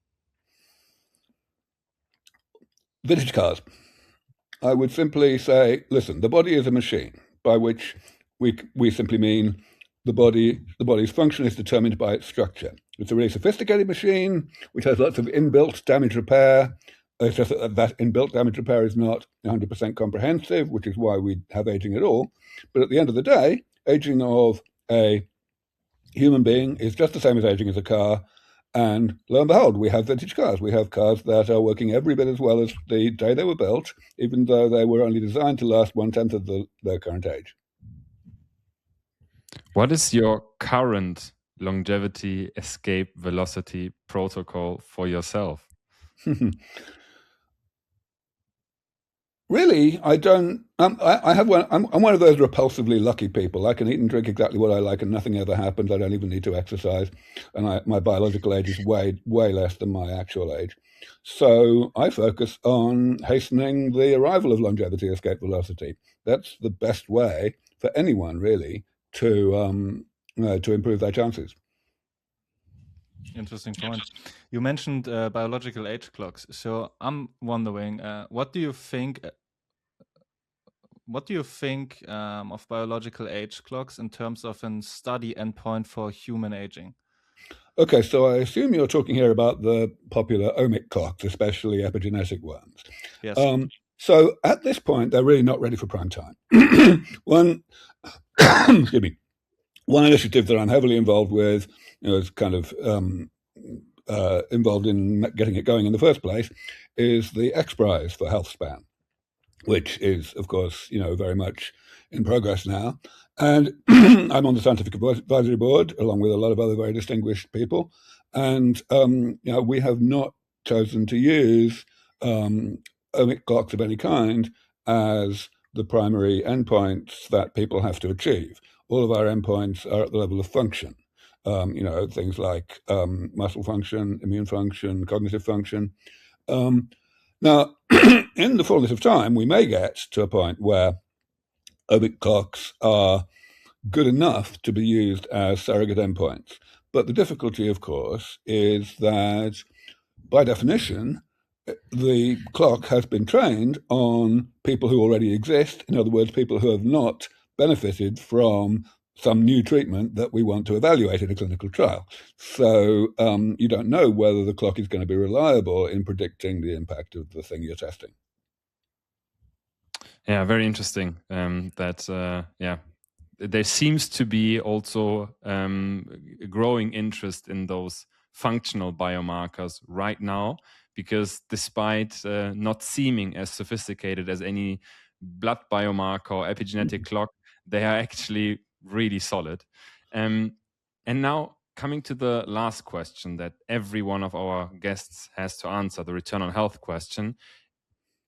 Vintage cars. I would simply say, listen, the body is a machine, by which we simply mean the body's function is determined by its structure. It's a really sophisticated machine which has lots of inbuilt damage repair. It's just that inbuilt damage repair is not 100% comprehensive, which is why we have aging at all. But at the end of the day, aging of a human being is just the same as aging as a car. And lo and behold, we have vintage cars. We have cars that are working every bit as well as the day they were built, even though they were only designed to last 1/10 of their current age.
What is your current longevity escape velocity protocol for yourself?
Really, I don't. I have one. I'm one of those repulsively lucky people. I can eat and drink exactly what I like, and nothing ever happens. I don't even need to exercise, and my biological age is way less than my actual age. So I focus on hastening the arrival of longevity escape velocity. That's the best way for anyone really to improve their chances.
Interesting point. You mentioned biological age clocks. So I'm wondering, what do you think? What do you think of biological age clocks in terms of a study endpoint for human aging?
Okay, so I assume you're talking here about the popular omic clocks, especially epigenetic ones.
Yes.
So at this point, they're really not ready for prime time. One, excuse me, one initiative that I'm heavily involved with, is kind of involved in getting it going in the first place, is the X Prize for Health Span, which is, of course, very much in progress now. And I'm on the scientific advisory board, along with a lot of other very distinguished people. And we have not chosen to use omic clocks of any kind as the primary endpoints that people have to achieve. All of our endpoints are at the level of function. Things like muscle function, immune function, cognitive function. Now, in the fullness of time, we may get to a point where omic clocks are good enough to be used as surrogate endpoints. But the difficulty, of course, is that by definition, the clock has been trained on people who already exist. In other words, people who have not benefited from some new treatment that we want to evaluate in a clinical trial. So you don't know whether the clock is going to be reliable in predicting the impact of the thing you're testing.
Yeah, very interesting. There seems to be also a growing interest in those functional biomarkers right now, because despite not seeming as sophisticated as any blood biomarker or epigenetic clock, they are actually really solid. And now coming to the last question that every one of our guests has to answer, the return on health question.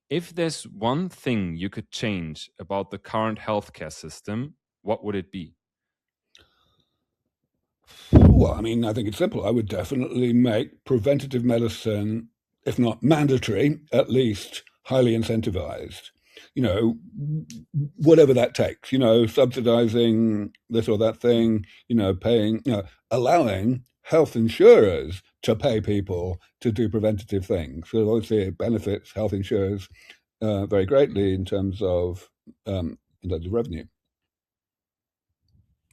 If there's one thing you could change about the current healthcare system, what would it be?
Well, I mean, I think it's simple. I would definitely make preventative medicine, if not mandatory, at least highly incentivized. Whatever that takes, subsidizing this or that thing, paying, allowing health insurers to pay people to do preventative things. So obviously it benefits health insurers very greatly in terms of revenue.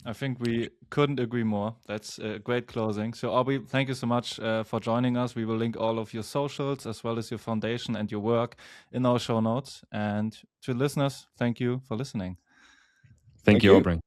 I think we couldn't agree more. That's a great closing. So, Aubrey, thank you so much for joining us. We will link all of your socials as well as your foundation and your work in our show notes. And to listeners, thank you for listening.
Thank you, Aubrey.